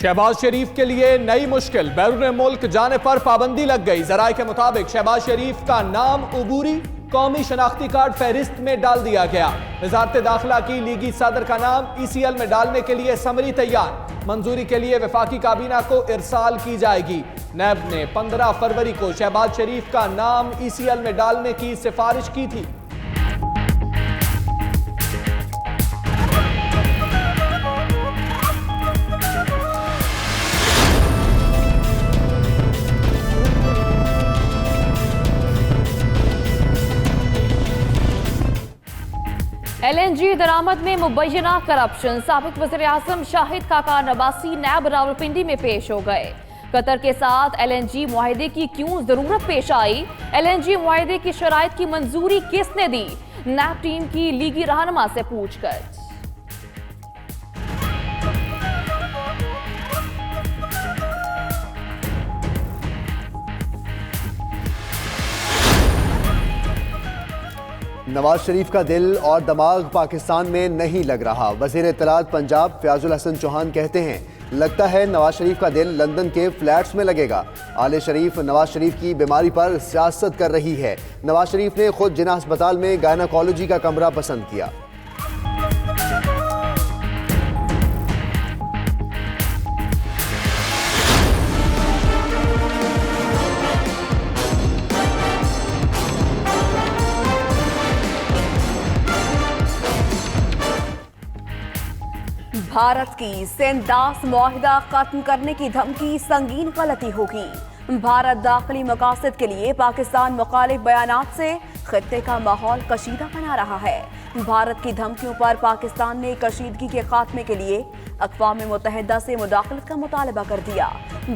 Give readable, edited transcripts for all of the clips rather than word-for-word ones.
शहबाज शरीफ के लिए नई मुश्किल, बैरून मुल्क जाने पर पाबंदी लग गई। जराये के मुताबिक शहबाज शरीफ का नाम उबूरी कौमी शनाख्ती कार्ड फहरिस्त में डाल दिया गया। वजारत दाखिला की लीगी सदर का नाम ECL में डालने के लिए समरी तैयार, मंजूरी के लिए वफाकी काबीना को इरसाल की जाएगी। नैब ने 15 फरवरी को शहबाज शरीफ का नाम ECL में डालने की सिफारिश की थी। LNG दरामद में मुबैना करप्शन, साबिक वज़ीर-ए-आज़म शाहिद खाकान अब्बासी नैब रावलपिंडी में पेश हो गए। कतर के साथ LNG मुआहिदे की क्यों जरूरत पेश आई, LNG मुआहिदे की शराइत की मंजूरी किसने दी, नैब टीम की लीगी रहनुमा से पूछकर। नवाज शरीफ का दिल और दिमाग पाकिस्तान में नहीं लग रहा। वज़ीर इत्तलात पंजाब फयाजुल हसन चौहान कहते हैं, लगता है नवाज शरीफ का दिल लंदन के फ्लैट्स में लगेगा। आले शरीफ नवाज शरीफ की बीमारी पर सियासत कर रही है। नवाज शरीफ ने खुद जिना अस्पताल में गायनाकोलॉजी का कमरा पसंद किया। भारत की सेंदास मुआहिदा खत्म करने की धमकी संगीन गलती होगी। भारत दाखिली मकासद के लिए पाकिस्तान मुखालिफ बयानात से खित्ते का माहौल कशीदा बना रहा है। भारत की धमकियों पर पाकिस्तान ने कशीदगी के खात्मे के लिए अक़वाम मुत्तहिदा से मुदाखलत का मुतालबा कर दिया।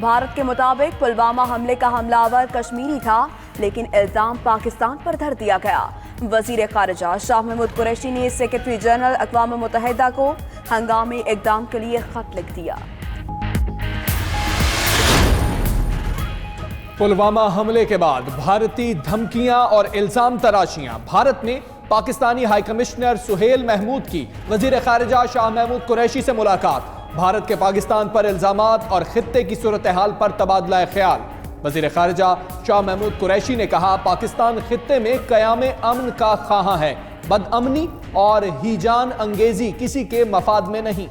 भारत के मुताबिक पुलवामा हमले का हमलावर कश्मीरी था, लेकिन इल्जाम पाकिस्तान पर धर दिया गया। वज़ीर ख़ारिजा शाह महमूद कुरैशी ने सेक्रेटरी जनरल अक़वाम मुत्तहिदा को हंगामी इक़दाम के लिए खत लिख दिया। पुलवामा हमले के बाद भारतीय धमकियां और इल्जाम तराशियां। भारत ने पाकिस्तानी हाई कमिश्नर सुहेल महमूद की वज़ीर ख़ारिजा शाह महमूद कुरैशी से मुलाकात। भारत के पाकिस्तान पर इल्जामात और खित्ते की सूरत हाल पर तबादला ख्याल। वज़ीर ख़ारिजा शाह महमूद कुरैशी ने कहा, पाकिस्तान खित्ते में क़यामे अमन का ख़्वाहां है, बदअमनी और हीजान अंगेजी किसी के मफाद में नहीं।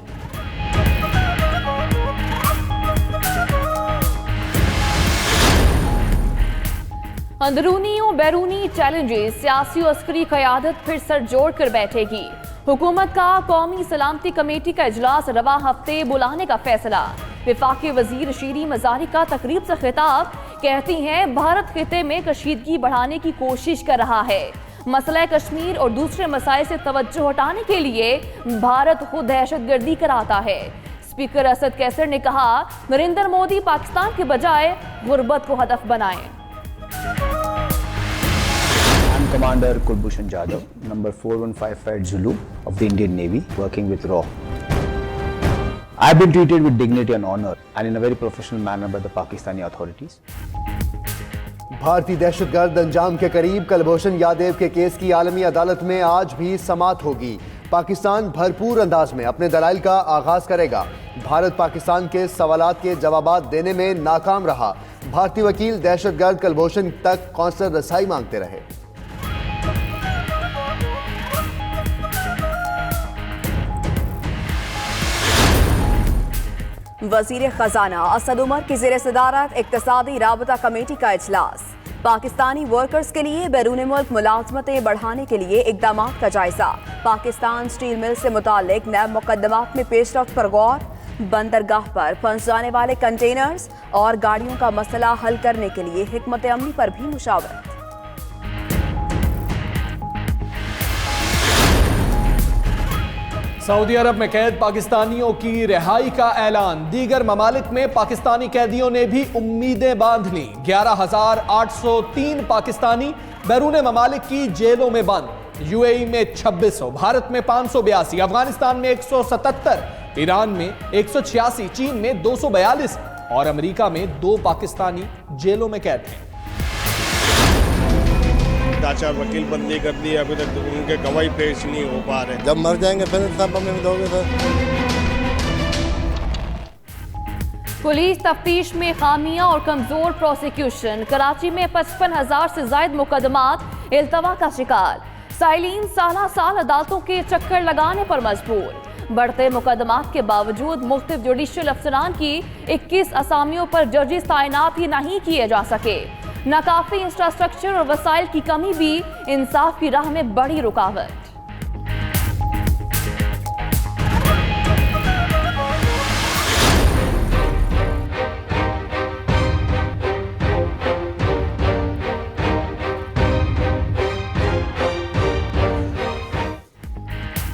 अंदरूनी और बैरूनी चैलेंजेस, सियासी और अस्करी क़यादत फिर सर जोड़ कर बैठेगी। हुकूमत का कौमी सलामती कमेटी का इजलास रवा हफ्ते बुलाने का फैसला। वफाकी वजीर शीरी मजारी का तकरीब से खिताब, कहती हैं भारत खिते में कशीदगी बढ़ाने की कोशिश कर रहा है। मसला कश्मीर और दूसरे मसाइल से तवज्जो हटाने के लिए भारत खुद दहशतगर्दी कराता है। स्पीकर असद कैसर ने कहा, नरेंद्र मोदी पाकिस्तान के बजाय गुर्बत को हदफ बनाएं। Commander Kulbhushan Jadhav, number 4155 Zulu of the Indian Navy, working with RAW. I have been treated with dignity and honor and in a very professional manner by the Pakistani authorities. भारतीय दहशतगर्द अंजाम के करीब कुलभूषण यादव के केस की आलमी अदालत में आज भी समाअत होगी। पाकिस्तान भरपूर अंदाज में अपने दलाइल का आगाज करेगा। भारत पाकिस्तान के सवालात के जवाबात देने में नाकाम रहा। भारतीय वकील दहशतगर्द कुलभूषण तक कौंसलर रसाई मांगते रहे। वज़ीर खजाना असद उमर की ज़ेर सदारत इक़्तिसादी राबता कमेटी का इजलास। पाकिस्तानी वर्कर्स के लिए बैरून मुल्क मुलाजमतें बढ़ाने के लिए इक़दामात का जायजा। पाकिस्तान स्टील मिल से मुतालिक नए मुकदमात में पेशरफ्त पर गौर। बंदरगाह पर फंस जाने वाले कंटेनर्स और गाड़ियों का मसला हल करने के लिए हिकमत अमली पर भी मुशावरत। सऊदी अरब में कैद पाकिस्तानियों की रिहाई का ऐलान। दीगर ममालिक में पाकिस्तानी कैदियों ने भी उम्मीदें बांध ली। 11,803 पाकिस्तानी बैरून ममालिक की जेलों में बंद। UAE में 2600, भारत में 582, अफगानिस्तान में 177, ईरान में 186, चीन में 242 और अमेरिका में 2 पाकिस्तानी जेलों में कैद हैं। चाचा वकील बंदी कर दी, अभी तक उनके गवाही पेश नहीं हो पा रहे। जब मर जाएंगे फिर सब हमें दोगे सर। पुलिस तफ्तीश में खामियां और कमजोर प्रोसिक्यूशन। कराची में 55,000 से ज्यादा मुकदमात इल्तवा का शिकार। साइलिन साल अदालतों के चक्कर लगाने पर मजबूर। बढ़ते मुकदमात के बावजूद मुख्तलिफ जुडिशियल अफसरान की 21 असामियों पर जजेस तैनात ही नहीं किए जा सके। नाकाफी इंफ्रास्ट्रक्चर और वसाइल की कमी भी इंसाफ की राह में बड़ी रुकावट।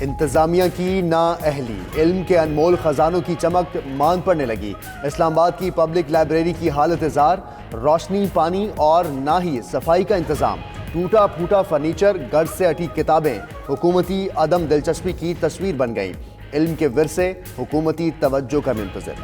इंतजामिया की नाअहली, इल्म के अनमोल खजानों की चमक मांद पड़ने लगी। इस्लामाबाद की पब्लिक लाइब्रेरी की हालत जार, रोशनी, पानी और ना ही सफाई का इंतजाम। टूटा फूटा फर्नीचर, गर्ज से अटी किताबें हुकूमती अदम दिलचस्पी की तस्वीर बन गई। इल्म के विरसे हुकूमती तवज्जो का मुंतज़िर।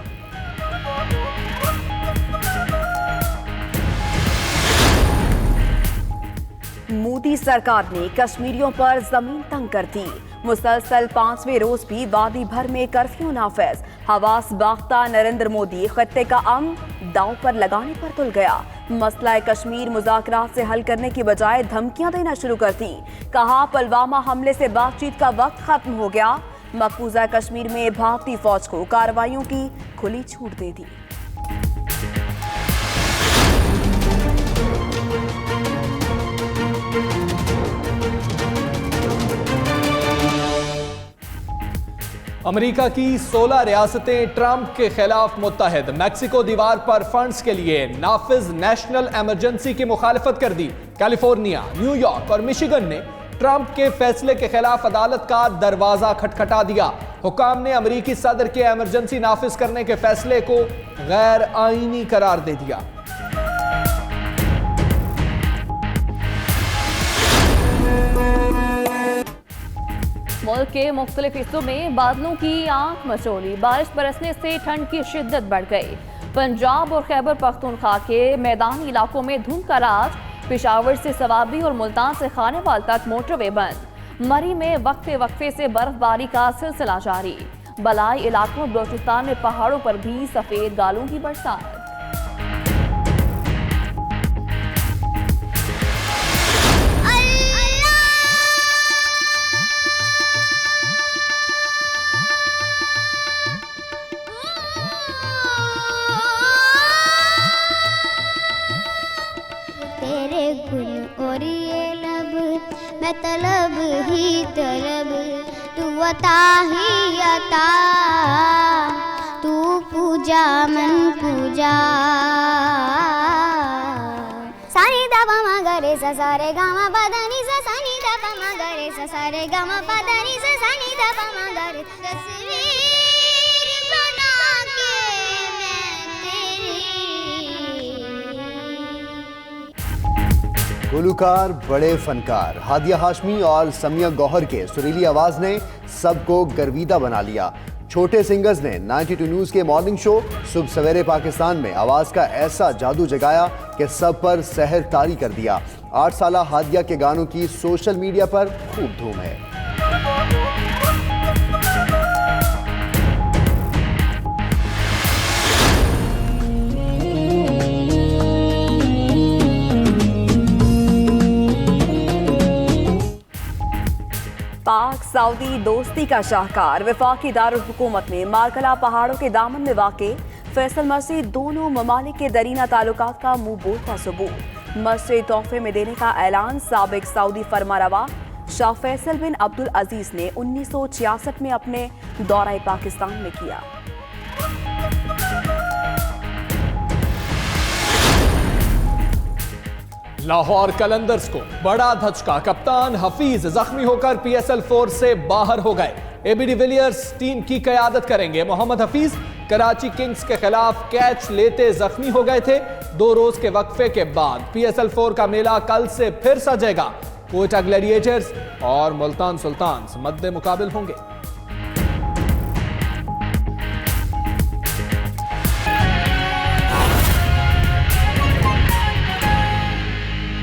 मोदी सरकार ने कश्मीरियों पर जमीन तंग कर दी। मुसलसल 5वें रोज भी वादी भर में कर्फ्यू नाफिज। हवास बाख्ता नरेंद्र मोदी खत्ते का अमन दांव पर लगाने पर तुल गया। मसला कश्मीर मुज़ाकरात से हल करने की बजाय धमकियां देना शुरू कर दी। कहा पुलवामा हमले से बातचीत का वक्त खत्म हो गया। मकबूजा कश्मीर में भारतीय फौज को कार्रवाइयों की खुली छूट दे दी। अमेरिका की 16 रियासतें ट्रंप के खिलाफ मुत्तहद। मैक्सिको दीवार पर फंड्स के लिए नाफिज नेशनल इमरजेंसी की मुखालिफत कर दी। कैलिफोर्निया, न्यूयॉर्क और मिशिगन ने ट्रंप के फैसले के खिलाफ अदालत का दरवाजा खटखटा दिया। हुकाम ने अमेरिकी सदर के इमरजेंसी नाफिज करने के फैसले को गैर आईनी करार दे दिया। मुल्क के मुख्तलिफ हिस्सों में बादलों की आंख मचोली। बारिश बरसने से ठंड की शिद्दत बढ़ गई। पंजाब और खैबर पख्तूनख्वा के मैदानी इलाकों में धुंध का राज। पेशावर से सवाबी और मुल्तान से खानेवाल तक मोटरवे बंद। मरी में वक्फे वक्फे से बर्फबारी का सिलसिला जारी। बलाई इलाकों और बलोचिस्तान में पहाड़ों पर भी सफेद गालों की बरसात। मैं तलब ही तलब, तू अता ही अता, तू पूजा मन पूजा। सानी दा पा मा गा रे सा सा रे गा मा पा दा नी सा, सानी दा पा मा गा रे सा सा रे गा मा पा दा नी सा, सानी दा पा मा गा रे। तस्वीर बना के मैं तेरी। गुलकार बड़े फनकार हादिया हाशमी और समिया गौहर के सुरीली आवाज ने सबको गर्विदा बना लिया। छोटे सिंगर्स ने 92 न्यूज के मॉर्निंग शो सुबह सवेरे पाकिस्तान में आवाज का ऐसा जादू जगाया कि सब पर सहर तारी कर दिया। 8 साला हादिया के गानों की सोशल मीडिया पर खूब धूम है। पाक सऊदी दोस्ती का शाहकार वफाकी दारुल हुकूमत में मारकला पहाड़ों के दामन में वाक़े फैसल मस्जिद दोनों ममालिक के दरीना ताल्लुकात का मुंह बोलता सबूत। मस्जिद तोहफे में देने का ऐलान साबिक सऊदी फरमारवा शाह फैसल बिन अब्दुल अजीज ने 1966 में अपने दौरा पाकिस्तान में किया। लाहौर कलंदर्स को बड़ा धचका। कप्तान हफीज जख्मी होकर PSL 4 से बाहर हो गए। AB डिविलियर्स टीम की क़यादत करेंगे। मोहम्मद हफीज कराची किंग्स के खिलाफ कैच लेते जख्मी हो गए थे। 2 रोज के वक्फे के बाद PSL 4 का मेला कल से फिर सजेगा। कोयटा ग्लैडिएटर्स और मुल्तान सुल्तान्स मद्दे मुकाबिल होंगे।